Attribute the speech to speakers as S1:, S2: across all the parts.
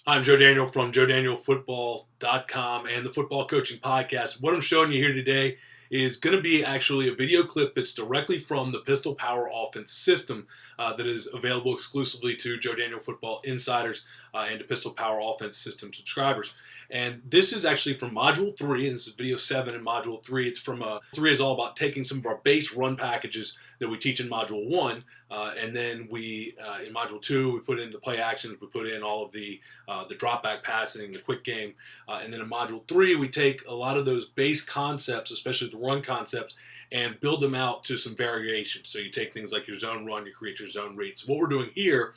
S1: I'm Joe Daniel from JoeDanielFootball.com and the Football Coaching Podcast. What I'm showing you here today is going to be actually a video clip that's directly from the Pistol Power Offense system that is available exclusively to Joe Daniel Football insiders and to Pistol Power Offense system subscribers. And this is actually from Module 3, and this is video 7 in Module 3. It's from 3 is all about taking some of our base run packages that we teach in Module 1, and then we, in Module 2, we put in the play actions, we put in all of the drop back passing, the quick game, and then in Module 3, we take a lot of those base concepts, especially the run concepts, and build them out to some variations. So you take things like your zone run, you create your zone read. So what we're doing here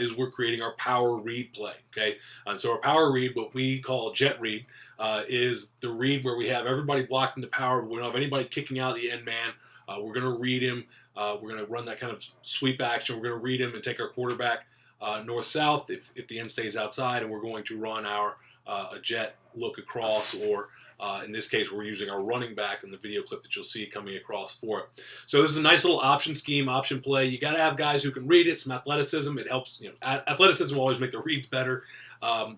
S1: is we're creating our power read play, okay? And so our power read, what we call jet read, is the read where we have everybody blocked into power, but we don't have anybody kicking out the end man. We're going to read him. We're going to run that kind of sweep action. We're going to read him and take our quarterback north-south if the end stays outside, and we're going to run our a jet look across, or in this case, we're using our running back in the video clip that you'll see coming across for it. So this is a nice little option scheme, option play. You got to have guys who can read it, some athleticism. It helps. Athleticism will always make the reads better.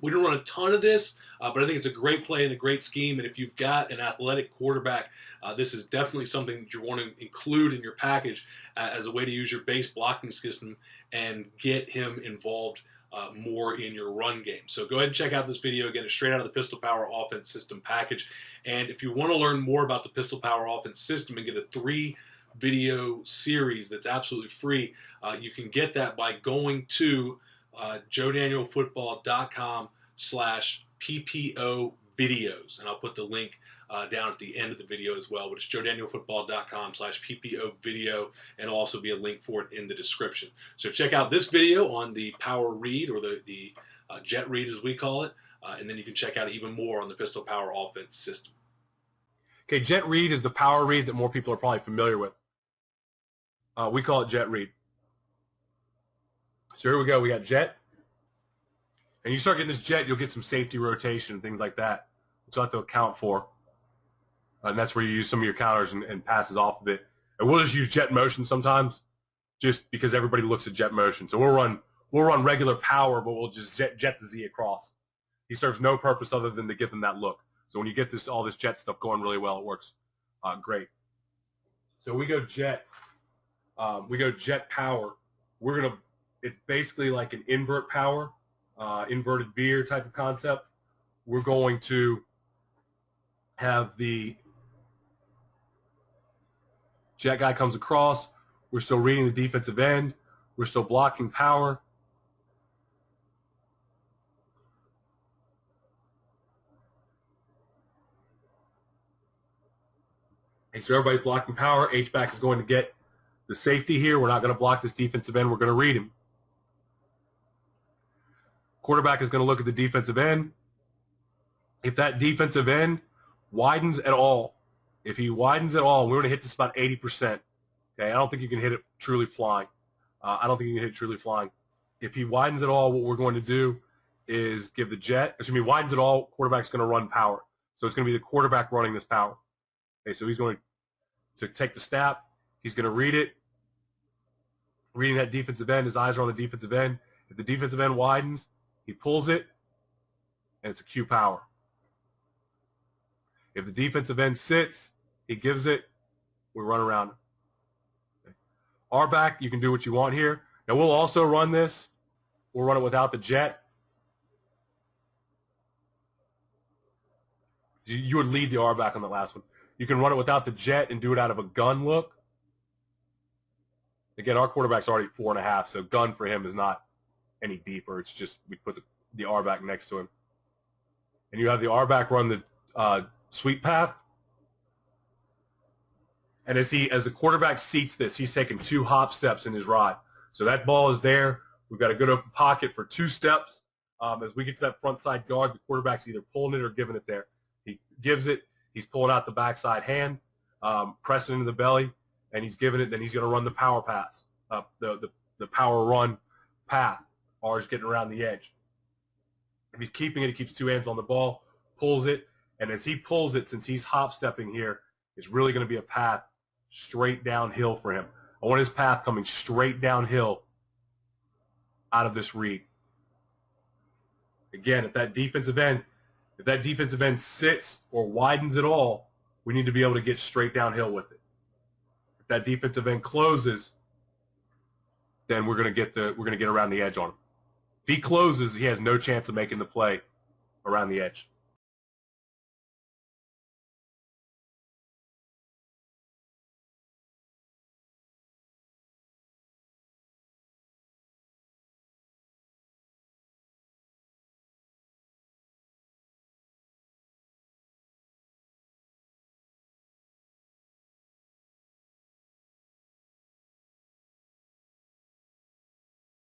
S1: We don't run a ton of this, but I think it's a great play and a great scheme. And if you've got an athletic quarterback, this is definitely something that you want to include in your package as a way to use your base blocking system and get him involved more in your run game. So go ahead and check out this video. Again, it's straight out of the Pistol Power Offense System package. And if you want to learn more about the Pistol Power Offense System and get a 3-video series that's absolutely free, you can get that by going to JoeDanielFootball.com/PPO videos. And I'll put the link down at the end of the video as well, but it's JoeDanielFootball.com/PPO video, and it'll also be a link for it in the description. So check out this video on the power read, or the jet read as we call it, and then you can check out even more on the Pistol Power Offense system.
S2: Okay, jet read is the power read that more people are probably familiar with. We call it jet read. So here we go. We got jet. And you start getting this jet, you'll get some safety rotation and things like that, which you'll have to account for. And that's where you use some of your counters and passes off of it. And we'll just use jet motion sometimes just because everybody looks at jet motion. So we'll run regular power, but we'll just jet the Z across. He serves no purpose other than to give them that look. So when you get all this jet stuff going really well, it works great. So we go jet. We go jet power. It's basically like an invert power, inverted veer type of concept. We're going to have the jet guy comes across. We're still reading the defensive end. We're still blocking power. Okay, so everybody's blocking power. H-back is going to get the safety here. We're not going to block this defensive end. We're going to read him. Quarterback is going to look at the defensive end. If that defensive end widens at all, if he widens at all, we're going to hit this about 80%. Okay, I don't think you can hit it truly flying. If he widens at all, what we're going to do is give the jet. Widens at all, quarterback's going to run power. So it's going to be the quarterback running this power. Okay, so he's going to take the snap. He's going to read it. Reading that defensive end, his eyes are on the defensive end. If the defensive end widens, he pulls it, and it's a Q power. If the defensive end sits, he gives it, we run around. Okay. R back, you can do what you want here. Now we'll also run this. We'll run it without the jet. You would lead the R back on the last one. You can run it without the jet and do it out of a gun look. Again, our quarterback's already 4.5, so gun for him is not any deeper. It's just we put the R back next to him. And you have the R back run the sweep path. And as the quarterback seats this, he's taking 2 hop steps in his ride. So that ball is there. We've got a good open pocket for 2 steps. As we get to that front side guard, the quarterback's either pulling it or giving it there. He gives it. He's pulling out the backside hand, pressing into the belly, and he's giving it. Then he's going to run the power pass, the power run path. R is getting around the edge. If he's keeping it, he keeps 2 hands on the ball, pulls it, and as he pulls it, since he's hop stepping here, it's really going to be a path straight downhill for him. I want his path coming straight downhill out of this read. Again, if that defensive end sits or widens at all, we need to be able to get straight downhill with it. If that defensive end closes, then we're going to get around the edge on him. If he closes, he has no chance of making the play around the edge.